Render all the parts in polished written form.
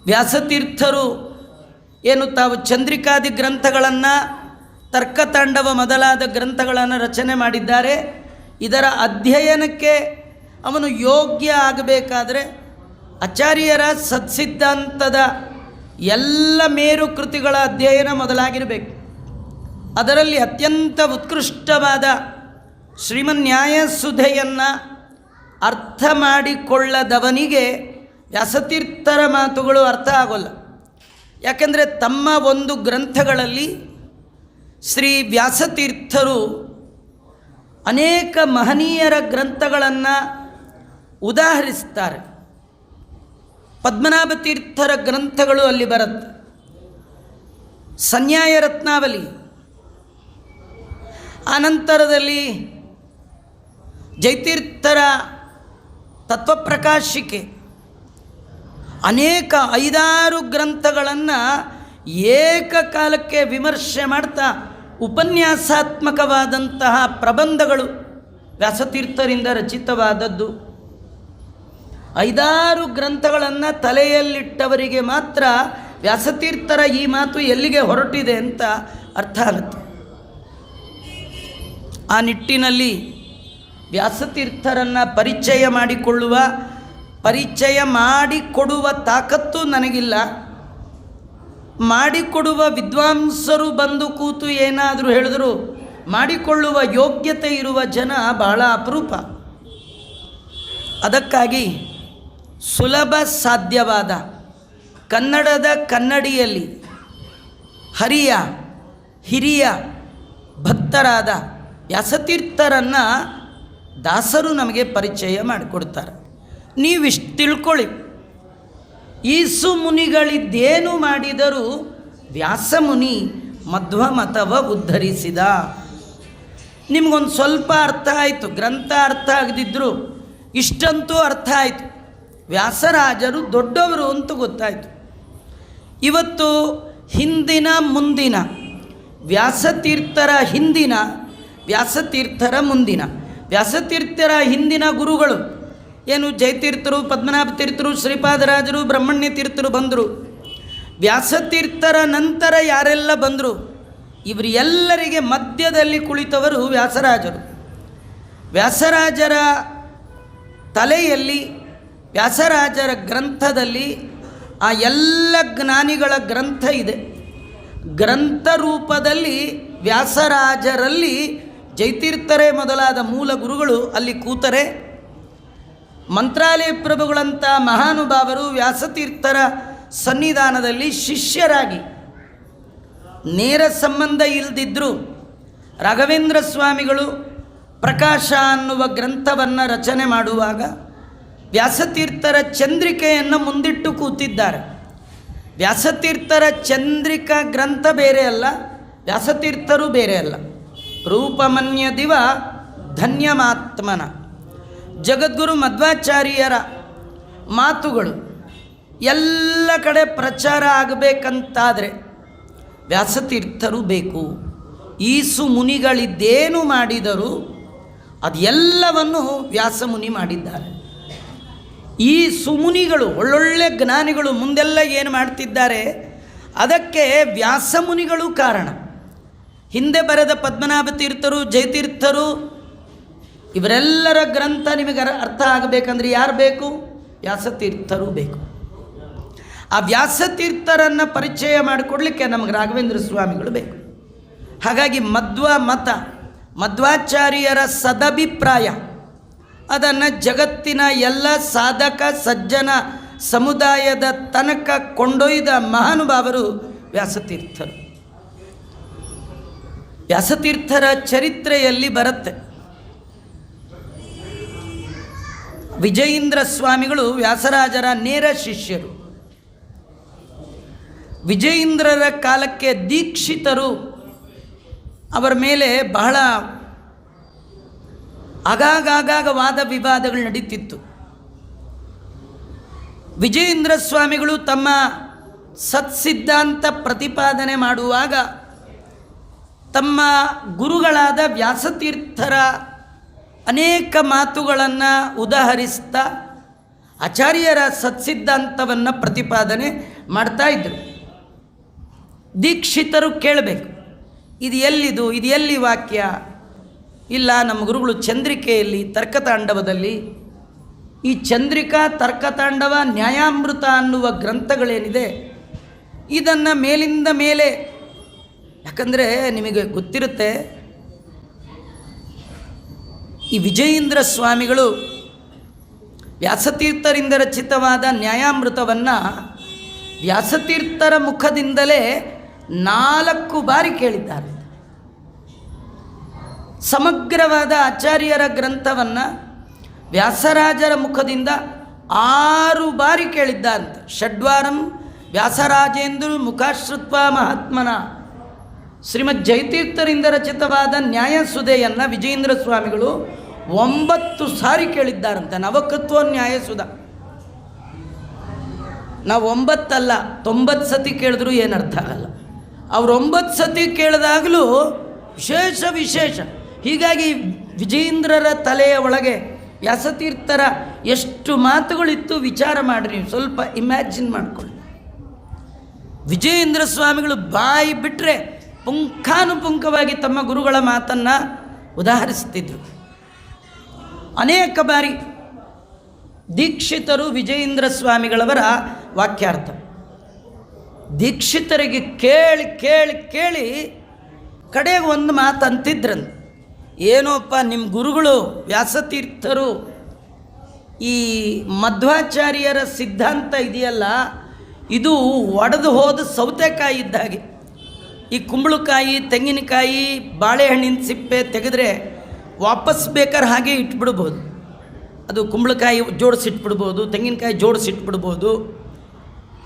ವ್ಯಾಸತೀರ್ಥರು ಏನು ತಾವು ಚಂದ್ರಿಕಾದಿ ಗ್ರಂಥಗಳನ್ನು, ತರ್ಕತಾಂಡವ ಮೊದಲಾದ ಗ್ರಂಥಗಳನ್ನು ರಚನೆ ಮಾಡಿದ್ದಾರೆ. ಇದರ ಅಧ್ಯಯನಕ್ಕೆ ಅವನು ಯೋಗ್ಯ ಆಗಬೇಕಾದರೆ ಆಚಾರ್ಯರ ಸತ್ಸಿದ್ಧಾಂತದ ಎಲ್ಲ ಮೇರು ಕೃತಿಗಳ ಅಧ್ಯಯನ ಮೊದಲಾಗಿರಬೇಕು. ಅದರಲ್ಲಿ ಅತ್ಯಂತ ಉತ್ಕೃಷ್ಟವಾದ ಶ್ರೀಮನ್ಯಾಯಸುಧೆಯನ್ನು ಅರ್ಥ ಮಾಡಿಕೊಳ್ಳದವನಿಗೆ ವ್ಯಾಸತೀರ್ಥರ ಮಾತುಗಳು ಅರ್ಥ ಆಗೋಲ್ಲ. ಯಾಕೆಂದರೆ ತಮ್ಮ ಒಂದು ಗ್ರಂಥಗಳಲ್ಲಿ ಶ್ರೀ ವ್ಯಾಸತೀರ್ಥರು ಅನೇಕ ಮಹನೀಯರ ಗ್ರಂಥಗಳನ್ನು ಉದಾಹರಿಸ್ತಾರೆ. ಪದ್ಮನಾಭ ತೀರ್ಥರ ಗ್ರಂಥಗಳು ಅಲ್ಲಿ ಬರುತ್ತೆ. ಸನ್ಯಾಯ ರತ್ನಾವಲಿ, ಆನಂತರದಲ್ಲಿ ಜಯತೀರ್ಥರ ತತ್ವಪ್ರಕಾಶಿಕೆ, ಅನೇಕ 5-6 ಗ್ರಂಥಗಳನ್ನು ಏಕಕಾಲಕ್ಕೆ ವಿಮರ್ಶೆ ಮಾಡ್ತಾ ಉಪನ್ಯಾಸಾತ್ಮಕವಾದಂತಹ ಪ್ರಬಂಧಗಳು ವ್ಯಾಸತೀರ್ಥರಿಂದ ರಚಿತವಾದದ್ದು. 5-6 ಗ್ರಂಥಗಳನ್ನು ತಲೆಯಲ್ಲಿಟ್ಟವರಿಗೆ ಮಾತ್ರ ವ್ಯಾಸತೀರ್ಥರ ಈ ಮಾತು ಎಲ್ಲಿಗೆ ಹೊರಟಿದೆ ಅಂತ ಅರ್ಥ ಆಗುತ್ತೆ. ಆ ನಿಟ್ಟಿನಲ್ಲಿ ವ್ಯಾಸತೀರ್ಥರನ್ನು ಪರಿಚಯ ಮಾಡಿಕೊಡುವ ತಾಕತ್ತು ನನಗಿಲ್ಲ. ಮಾಡಿಕೊಡುವ ವಿದ್ವಾಂಸರು ಬಂದು ಕೂತು ಏನಾದರೂ ಹೇಳಿದ್ರು ಮಾಡಿಕೊಳ್ಳುವ ಯೋಗ್ಯತೆ ಇರುವ ಜನ ಬಹಳ ಅಪರೂಪ. ಅದಕ್ಕಾಗಿ ಸುಲಭ ಸಾಧ್ಯವಾದ ಕನ್ನಡದ ಕನ್ನಡಿಯಲ್ಲಿ ಹಿರಿಯ ಭಕ್ತರಾದ ವ್ಯಾಸತೀರ್ಥರನ್ನು ದಾಸರು ನಮಗೆ ಪರಿಚಯ ಮಾಡಿಕೊಡ್ತಾರೆ. ನೀವಿಷ್ಟು ತಿಳ್ಕೊಳ್ಳಿ, ಈಸು ಮುನಿಗಳಿದ್ದೇನು ಮಾಡಿದರೂ ವ್ಯಾಸಮುನಿ ಮಧ್ವಮತವ ಉದ್ಧರಿಸಿದ. ನಿಮಗೊಂದು ಸ್ವಲ್ಪ ಅರ್ಥ ಆಯಿತು, ಗ್ರಂಥ ಅರ್ಥ ಆಗದಿದ್ದರೂ ಇಷ್ಟಂತೂ ಅರ್ಥ ಆಯಿತು. ವ್ಯಾಸರಾಜರು ದೊಡ್ಡವರು ಅಂತ ಗೊತ್ತಾಯಿತು. ಇವತ್ತು ಹಿಂದಿನ ಮುಂದಿನ ವ್ಯಾಸತೀರ್ಥರ ಹಿಂದಿನ ವ್ಯಾಸತೀರ್ಥರ ಮುಂದಿನ ವ್ಯಾಸತೀರ್ಥರ ಹಿಂದಿನ ಗುರುಗಳು ಏನು ಜಯತೀರ್ಥರು, ಪದ್ಮನಾಭ ತೀರ್ಥರು, ಶ್ರೀಪಾದರಾಜರು, ಬ್ರಹ್ಮಣ್ಯ ತೀರ್ಥರು ಬಂದರು. ವ್ಯಾಸತೀರ್ಥರ ನಂತರ ಯಾರೆಲ್ಲ ಬಂದರು, ಇವರು ಎಲ್ಲರಿಗೆ ಮಧ್ಯದಲ್ಲಿ ಕುಳಿತವರು ವ್ಯಾಸರಾಜರು. ವ್ಯಾಸರಾಜರ ತಲೆಯಲ್ಲಿ, ವ್ಯಾಸರಾಜರ ಗ್ರಂಥದಲ್ಲಿ ಆ ಎಲ್ಲ ಜ್ಞಾನಿಗಳ ಗ್ರಂಥ ಇದೆ. ಗ್ರಂಥ ರೂಪದಲ್ಲಿ ವ್ಯಾಸರಾಜರಲ್ಲಿ ಜಯತೀರ್ಥರೇ ಮೊದಲಾದ ಮೂಲ ಗುರುಗಳು ಅಲ್ಲಿ ಕೂತರೆ. ಮಂತ್ರಾಲಯ ಪ್ರಭುಗಳಂಥ ಮಹಾನುಭಾವರು ವ್ಯಾಸತೀರ್ಥರ ಸನ್ನಿಧಾನದಲ್ಲಿ ಶಿಷ್ಯರಾಗಿ ನೇರ ಸಂಬಂಧ ಇಲ್ಲದಿದ್ದರೂ ರಾಘವೇಂದ್ರ ಸ್ವಾಮಿಗಳು ಪ್ರಕಾಶ ಅನ್ನುವ ಗ್ರಂಥವನ್ನು ರಚನೆ ಮಾಡುವಾಗ ವ್ಯಾಸತೀರ್ಥರ ಚಂದ್ರಿಕೆಯನ್ನು ಮುಂದಿಟ್ಟು ಕೂತಿದ್ದಾರೆ. ವ್ಯಾಸತೀರ್ಥರ ಚಂದ್ರಿಕಾ ಗ್ರಂಥ ಬೇರೆ ಅಲ್ಲ, ವ್ಯಾಸತೀರ್ಥರು ಬೇರೆ ಅಲ್ಲ. ರೂಪಮನ್ಯ ದಿವ ಧನ್ಯಮಾತ್ಮನ ಜಗದ್ಗುರು ಮಧ್ವಾಚಾರ್ಯರ ಮಾತುಗಳು ಎಲ್ಲ ಕಡೆ ಪ್ರಚಾರ ಆಗಬೇಕಂತಾದರೆ ವ್ಯಾಸತೀರ್ಥರು ಬೇಕು. ಈಸು ಮುನಿಗಳಿದ್ದೇನು ಮಾಡಿದರೂ ಅದೆಲ್ಲವನ್ನು ವ್ಯಾಸಮುನಿ ಮಾಡಿದ್ದಾರೆ. ಈ ಸುಮುನಿಗಳು ಒಳ್ಳೊಳ್ಳೆ ಜ್ಞಾನಿಗಳು ಮುಂದೆಲ್ಲ ಏನು ಮಾಡ್ತಿದ್ದಾರೆ ಅದಕ್ಕೆ ವ್ಯಾಸಮುನಿಗಳು ಕಾರಣ. ಹಿಂದೆ ಬರೆದ ಪದ್ಮನಾಭ ತೀರ್ಥರು, ಜಯತೀರ್ಥರು, ಇವರೆಲ್ಲರ ಗ್ರಂಥ ನಿಮಗೆ ಅರ್ಥ ಆಗಬೇಕಂದ್ರೆ ಯಾರು ಬೇಕು? ವ್ಯಾಸತೀರ್ಥರು ಬೇಕು. ಆ ವ್ಯಾಸತೀರ್ಥರನ್ನು ಪರಿಚಯ ಮಾಡಿಕೊಡ್ಲಿಕ್ಕೆ ನಮಗೆ ರಾಘವೇಂದ್ರ ಸ್ವಾಮಿಗಳು ಬೇಕು. ಹಾಗಾಗಿ ಮಧ್ವಾಚಾರ್ಯರ ಸದಭಿಪ್ರಾಯ ಅದನ್ನು ಜಗತ್ತಿನ ಎಲ್ಲ ಸಾಧಕ ಸಜ್ಜನ ಸಮುದಾಯದ ತನಕ ಕೊಂಡೊಯ್ದ ಮಹಾನುಭಾವರು ವ್ಯಾಸತೀರ್ಥರು. ವ್ಯಾಸತೀರ್ಥರ ಚರಿತ್ರೆಯಲ್ಲಿ ಬರುತ್ತೆ. ವಿಜಯೀಂದ್ರ ಸ್ವಾಮಿಗಳು ವ್ಯಾಸರಾಜರ ನೇರ ಶಿಷ್ಯರು. ವಿಜಯೀಂದ್ರರ ಕಾಲಕ್ಕೆ ದೀಕ್ಷಿತರು ಅವರ ಮೇಲೆ ಬಹಳ ಆಗಾಗ ವಾದ ವಿವಾದಗಳು ನಡೀತಿತ್ತು. ವಿಜಯೀಂದ್ರ ಸ್ವಾಮಿಗಳು ತಮ್ಮ ಸತ್ಸಿದ್ಧಾಂತ ಪ್ರತಿಪಾದನೆ ಮಾಡುವಾಗ ತಮ್ಮ ಗುರುಗಳಾದ ವ್ಯಾಸತೀರ್ಥರ ಅನೇಕ ಮಾತುಗಳನ್ನು ಉದಾಹರಿಸ್ತಾ ಆಚಾರ್ಯರ ಸತ್ಸಿದ್ಧಾಂತವನ್ನು ಪ್ರತಿಪಾದನೆ ಮಾಡ್ತಾ ಇದ್ದರು. ದೀಕ್ಷಿತರು ಕೇಳಬೇಕು, ಇದು ಎಲ್ಲಿ ವಾಕ್ಯ? ಇಲ್ಲ, ನಮ್ಮ ಗುರುಗಳು ಚಂದ್ರಿಕೆಯಲ್ಲಿ ತರ್ಕತಾಂಡವದಲ್ಲಿ, ಈ ಚಂದ್ರಿಕಾ ತರ್ಕತಾಂಡವ ನ್ಯಾಯಾಮೃತ ಅನ್ನುವ ಗ್ರಂಥಗಳೇನಿದೆ ಇದನ್ನು ಮೇಲಿಂದ ಮೇಲೆ, ಯಾಕಂದರೆ ನಿಮಗೆ ಗೊತ್ತಿರುತ್ತೆ, ಈ ವಿಜಯೇಂದ್ರ ಸ್ವಾಮಿಗಳು ವ್ಯಾಸತೀರ್ಥರಿಂದ ರಚಿತವಾದ ನ್ಯಾಯಾಮೃತವನ್ನು ವ್ಯಾಸತೀರ್ಥರ ಮುಖದಿಂದಲೇ 4 ಬಾರಿ ಕೇಳಿದ್ದಾರೆ. ಸಮಗ್ರವಾದ ಆಚಾರ್ಯರ ಗ್ರಂಥವನ್ನು ವ್ಯಾಸರಾಜರ ಮುಖದಿಂದ 6 ಬಾರಿ ಕೇಳಿದ್ದಾರಂತೆ. ಷಡ್ವಾರಂ ವ್ಯಾಸರಾಜೇಂದ್ರ ಮುಖಾಶ್ರುತ್ವ ಮಹಾತ್ಮನ ಶ್ರೀಮದ್ ಜಯತೀರ್ಥರಿಂದ ರಚಿತವಾದ ನ್ಯಾಯಸುಧೆಯನ್ನು ವಿಜಯೇಂದ್ರ ಸ್ವಾಮಿಗಳು 9 ಸಾರಿ ಕೇಳಿದ್ದಾರಂತೆ. ನವಕತ್ವ ನ್ಯಾಯಸುಧ. ನಾವು 9 ಅಲ್ಲ 90 ಸತಿ ಕೇಳಿದ್ರೂ ಏನರ್ಥ ಆಗಲ್ಲ. ಅವ್ರು 9 ಸತಿ ಕೇಳಿದಾಗಲೂ ವಿಶೇಷ. ಹೀಗಾಗಿ ವಿಜಯೇಂದ್ರರ ತಲೆಯ ಒಳಗೆ ವ್ಯಾಸತೀರ್ಥರ ಎಷ್ಟು ಮಾತುಗಳಿತ್ತು ವಿಚಾರ ಮಾಡಿರಿ, ನೀವು ಸ್ವಲ್ಪ ಇಮ್ಯಾಜಿನ್ ಮಾಡಿಕೊಳ್ಳಿ. ವಿಜಯೇಂದ್ರ ಸ್ವಾಮಿಗಳು ಬಾಯಿ ಬಿಟ್ಟರೆ ಪುಂಖಾನುಪುಂಖವಾಗಿ ತಮ್ಮ ಗುರುಗಳ ಮಾತನ್ನು ಉದಾಹರಿಸುತ್ತಿದ್ದರು. ಅನೇಕ ಬಾರಿ ದೀಕ್ಷಿತರು ವಿಜಯೇಂದ್ರ ಸ್ವಾಮಿಗಳವರ ವಾಕ್ಯಾರ್ಥ ದೀಕ್ಷಿತರಿಗೆ ಕೇಳಿ ಕಡೆಗೆ ಒಂದು ಮಾತು ಅಂತಿದ್ರಂತೆ, ಏನೋಪ್ಪ ನಿಮ್ಮ ಗುರುಗಳು ವ್ಯಾಸತೀರ್ಥರು ಈ ಮಧ್ವಾಚಾರ್ಯರ ಸಿದ್ಧಾಂತ ಇದೆಯಲ್ಲ, ಇದು ಒಡೆದು ಹೋದ ಸೌತೆಕಾಯಿ ಇದ್ದ ಹಾಗೆ. ಈ ಕುಂಬಳಕಾಯಿ, ತೆಂಗಿನಕಾಯಿ, ಬಾಳೆಹಣ್ಣಿನ ಸಿಪ್ಪೆ ತೆಗೆದ್ರೆ ವಾಪಸ್ ಬೇಕಾದ್ರೆ ಹಾಗೆ ಇಟ್ಬಿಡ್ಬೋದು. ಅದು ಕುಂಬಳಕಾಯಿ ಜೋಡಿಸಿಟ್ಬಿಡ್ಬೋದು, ತೆಂಗಿನಕಾಯಿ ಜೋಡಿಸಿಟ್ಬಿಡ್ಬೋದು.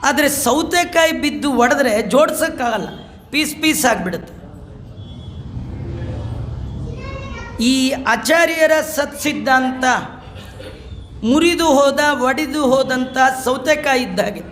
ಆದರೆ ಸೌತೆಕಾಯಿ ಬಿದ್ದು ಒಡೆದ್ರೆ ಜೋಡ್ಸೋಕ್ಕಾಗಲ್ಲ, ಪೀಸ್ ಆಗಿಬಿಡುತ್ತೆ. ಈ ಆಚಾರ್ಯರ ಸತ್ಸಿದ್ಧಾಂತ ಮುರಿದು ಒಡೆದು ಹೋದಂಥ ಸೌತೆಕಾಯಿ ಇದ್ದಾಗೆ.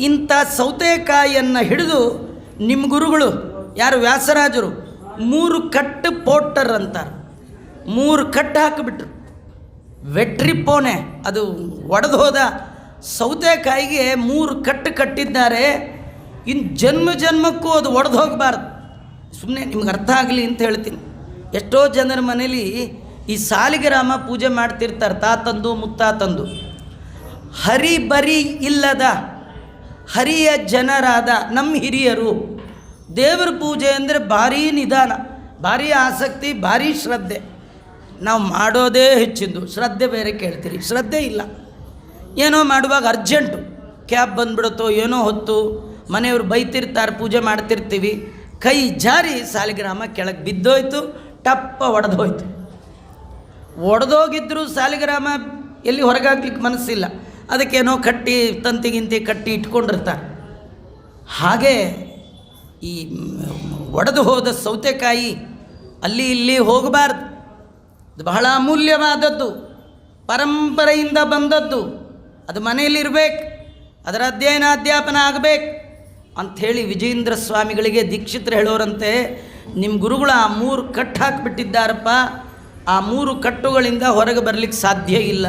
ಇಂಥ ಸೌತೆಕಾಯಿಯನ್ನು ಹಿಡಿದು ನಿಮ್ಮ ಗುರುಗಳು ಯಾರು ವ್ಯಾಸರಾಜರು 3 ಕಟ್ಟು ಪೋಟರ್ ಅಂತಾರೆ. 3 ಕಟ್ಟು ಹಾಕಿಬಿಟ್ರು. ವೆಟ್ರಿ ಪೋನೆ, ಅದು ಒಡೆದು ಹೋದ ಸೌತೆಕಾಯಿಗೆ 3 ಕಟ್ಟು ಕಟ್ಟಿದ್ದಾರೆ. ಇನ್ನು ಜನ್ಮಕ್ಕೂ ಅದು ಒಡೆದು ಹೋಗಬಾರ್ದು. ಸುಮ್ಮನೆ ನಿಮ್ಗೆ ಅರ್ಥ ಆಗಲಿ ಅಂತ ಹೇಳ್ತೀನಿ. ಎಷ್ಟೋ ಜನರ ಮನೇಲಿ ಈ ಸಾಲಿಗ್ರಾಮ ಪೂಜೆ ಮಾಡ್ತಿರ್ತಾರೆ, ತಾತಂದು ಮುತ್ತಾತಂದು. ಹರಿಬರಿ ಇಲ್ಲದ ಹರಿಯ ಜನರಾದ ನಮ್ಮ ಹಿರಿಯರು ದೇವರ ಪೂಜೆ ಅಂದರೆ ಭಾರೀ ನಿಧಾನ, ಭಾರೀ ಆಸಕ್ತಿ, ಭಾರೀ ಶ್ರದ್ಧೆ. ನಾವು ಮಾಡೋದೇ ಹೆಚ್ಚಿದ್ದು, ಶ್ರದ್ಧೆ ಬೇರೆ ಕೇಳ್ತೀರಿ. ಶ್ರದ್ಧೆ ಇಲ್ಲ, ಏನೋ ಮಾಡುವಾಗ ಅರ್ಜೆಂಟು, ಕ್ಯಾಬ್ ಬಂದುಬಿಡುತ್ತೋ ಏನೋ ಹೊತ್ತು, ಮನೆಯವರು ಬೈತಿರ್ತಾರೆ, ಪೂಜೆ ಮಾಡ್ತಿರ್ತೀವಿ, ಕೈ ಜಾರಿ ಸಾಲಿಗ್ರಾಮ ಕೆಳಗೆ ಬಿದ್ದೋಯ್ತು, ಟಪ್ಪ ಒಡೆದೋಯ್ತು. ಒಡೆದೋಗಿದ್ದರೂ ಸಾಲಿಗ್ರಾಮ ಎಲ್ಲಿ ಹೊರಗಾಗ್ಲಿಕ್ಕೆ ಮನಸ್ಸಿಲ್ಲ, ಅದಕ್ಕೇನೋ ಕಟ್ಟಿ ತಂತಿಗಿಂತಿ ಕಟ್ಟಿ ಇಟ್ಕೊಂಡಿರ್ತಾರೆ. ಹಾಗೆ ಈ ಒಡೆದು ಹೋದ ಸೌತೆಕಾಯಿ ಅಲ್ಲಿ ಇಲ್ಲಿ ಹೋಗಬಾರ್ದು. ಅದು ಬಹಳ ಅಮೂಲ್ಯವಾದದ್ದು, ಪರಂಪರೆಯಿಂದ ಬಂದದ್ದು. ಅದು ಮನೆಯಲ್ಲಿರಬೇಕು, ಅದರ ಅಧ್ಯಯನ ಅಧ್ಯಾಪನ ಆಗಬೇಕು ಅಂಥೇಳಿ ವಿಜಯೇಂದ್ರ ಸ್ವಾಮಿಗಳಿಗೆ ದೀಕ್ಷಿತರು ಹೇಳೋರಂತೆ, ನಿಮ್ಮ ಗುರುಗಳು ಆ 3 ಕಟ್ಟು ಹಾಕಿಬಿಟ್ಟಿದ್ದಾರಪ್ಪ, ಆ 3 ಕಟ್ಟುಗಳಿಂದ ಹೊರಗೆ ಬರಲಿಕ್ಕೆ ಸಾಧ್ಯ ಇಲ್ಲ.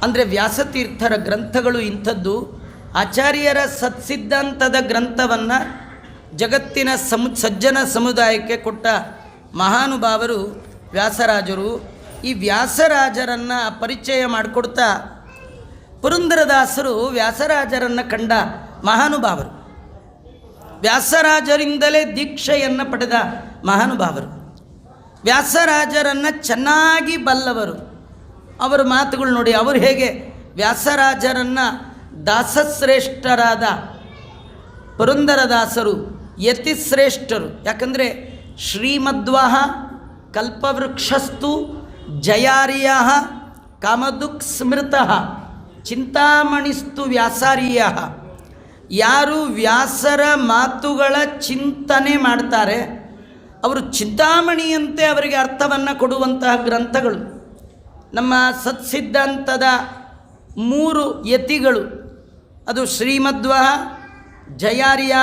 ಅಂದರೆ ವ್ಯಾಸತೀರ್ಥರ ಗ್ರಂಥಗಳು ಇಂಥದ್ದು. ಆಚಾರ್ಯರ ಸತ್ಸಿದ್ಧಾಂತದ ಗ್ರಂಥವನ್ನು ಜಗತ್ತಿನ ಸಜ್ಜನ ಸಮುದಾಯಕ್ಕೆ ಕೊಟ್ಟ ಮಹಾನುಭಾವರು ವ್ಯಾಸರಾಜರು. ಈ ವ್ಯಾಸರಾಜರನ್ನು ಪರಿಚಯ ಮಾಡಿಕೊಡ್ತಾ ಪುರಂದರದಾಸರು ವ್ಯಾಸರಾಜರನ್ನು ಕಂಡ ಮಹಾನುಭಾವರು, ವ್ಯಾಸರಾಜರಿಂದಲೇ ದೀಕ್ಷೆಯನ್ನು ಪಡೆದ ಮಹಾನುಭಾವರು, ವ್ಯಾಸರಾಜರನ್ನು ಚೆನ್ನಾಗಿ ಬಲ್ಲವರು. ಅವರ ಮಾತುಗಳು ನೋಡಿ, ಅವರು ಹೇಗೆ ವ್ಯಾಸರಾಜರನ್ನು ದಾಸಶ್ರೇಷ್ಠರಾದ ಪುರಂದರದಾಸರು ಯತಿಶ್ರೇಷ್ಠರು. ಯಾಕಂದರೆ ಶ್ರೀಮಧ್ವಃ ಕಲ್ಪವೃಕ್ಷಸ್ತು ಜಯಾರ್ಯ ಕಾಮದುಕ್ ಸ್ಮೃತಃ ಚಿಂತಾಮಣಿಸ್ತು ವ್ಯಾಸಾರ್ಯ. ಯಾರು ವ್ಯಾಸರ ಮಾತುಗಳ ಚಿಂತನೆ ಮಾಡ್ತಾರೆ ಅವರು ಚಿಂತಾಮಣಿಯಂತೆ ಅವರಿಗೆ ಅರ್ಥವನ್ನು ಕೊಡುವಂತಹ ಗ್ರಂಥಗಳು. ನಮ್ಮ ಸತ್ಸಿದ್ಧಾಂತದ 3 ಯತಿಗಳು, ಅದು ಶ್ರೀಮಧ್ವಃ, ಜಯಾರ್ಯ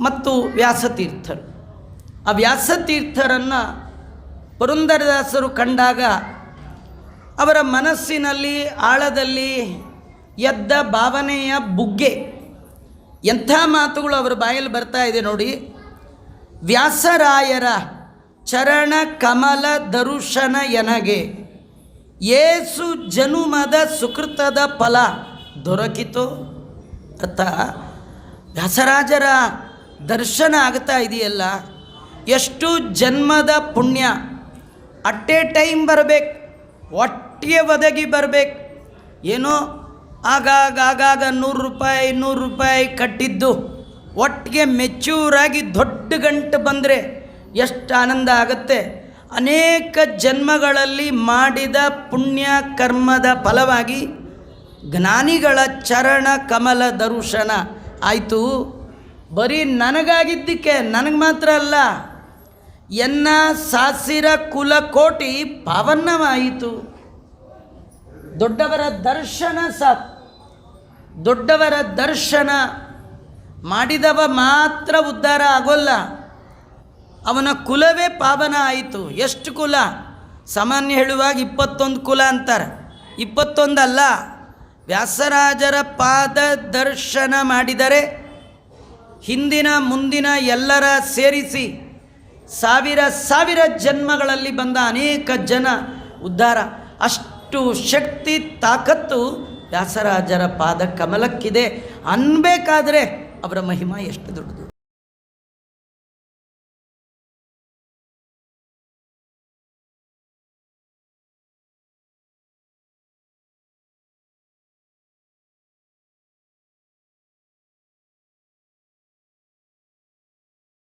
ಮತ್ತು ವ್ಯಾಸತೀರ್ಥರು. ಆ ವ್ಯಾಸತೀರ್ಥರನ್ನು ಪುರಂದರದಾಸರು ಕಂಡಾಗ ಅವರ ಮನಸ್ಸಿನಲ್ಲಿ ಆಳದಲ್ಲಿ ಎದ್ದ ಭಾವನೆಯ ಬುಗ್ಗೆ. ಎಂಥ ಮಾತುಗಳು ಅವರ ಬಾಯಲ್ಲಿ ಬರ್ತಾ ಇದೆ ನೋಡಿ. ವ್ಯಾಸರಾಯರ ಚರಣ ಕಮಲ ದರುಶನ ಎನಗೆ ಏಸು ಜನುಮದ ಸುಕೃತದ ಫಲ ದೊರಕಿತು. ಅರ್ಥ, ವ್ಯಾಸರಾಜರ ದರ್ಶನ ಆಗ್ತಾ ಇದೆಯಲ್ಲ, ಎಷ್ಟು ಜನ್ಮದ ಪುಣ್ಯ ಅಟ್ ಎ ಟೈಮ್ ಬರಬೇಕು, ಒಟ್ಟಿಗೆ ಒದಗಿ ಬರಬೇಕು. ಏನೋ ಆಗಾಗ 100 ರೂಪಾಯಿ ಕಟ್ಟಿದ್ದು ಒಟ್ಟಿಗೆ ಮೆಚ್ಯೂರಾಗಿ ದೊಡ್ಡ ಗಂಟು ಬಂದರೆ ಎಷ್ಟು ಆನಂದ ಆಗುತ್ತೆ. ಅನೇಕ ಜನ್ಮಗಳಲ್ಲಿ ಮಾಡಿದ ಪುಣ್ಯ ಕರ್ಮದ ಫಲವಾಗಿ ಜ್ಞಾನಿಗಳ ಚರಣ ಕಮಲ ದರ್ಶನ ಆಯಿತು. ಬರೀ ನನಗಾಗಿದ್ದಕ್ಕೆ, ನನಗೆ ಮಾತ್ರ ಅಲ್ಲ, ಎನ್ನ ಸಾಸಿರ ಕುಲಕೋಟಿ ಪಾವನ್ನವಾಯಿತು. ದೊಡ್ಡವರ ದರ್ಶನ ಸಾಕು. ದೊಡ್ಡವರ ದರ್ಶನ ಮಾಡಿದವ ಮಾತ್ರ ಉದ್ಧಾರ ಆಗೋಲ್ಲ, ಅವನ ಕುಲವೇ ಪಾವನ ಆಯಿತು. ಎಷ್ಟು ಕುಲ? ಸಾಮಾನ್ಯ ಹೇಳುವಾಗ 21 ಕುಲ ಅಂತಾರೆ. 21 ಅಲ್ಲ, ವ್ಯಾಸರಾಜರ ಪಾದ ದರ್ಶನ ಮಾಡಿದರೆ ಹಿಂದಿನ ಮುಂದಿನ ಎಲ್ಲರ ಸೇರಿಸಿ ಸಾವಿರ ಜನ್ಮಗಳಲ್ಲಿ ಬಂದ ಅನೇಕ ಜನ ಉದ್ಧಾರ. ಅಷ್ಟು ಶಕ್ತಿ ತಾಕತ್ತು ವ್ಯಾಸರಾಜರ ಪಾದ ಕಮಲಕ್ಕಿದೆ ಅನ್ಬೇಕಾದ್ರೆ ಅವರ ಮಹಿಮಾ ಎಷ್ಟು ದೊಡ್ಡದು.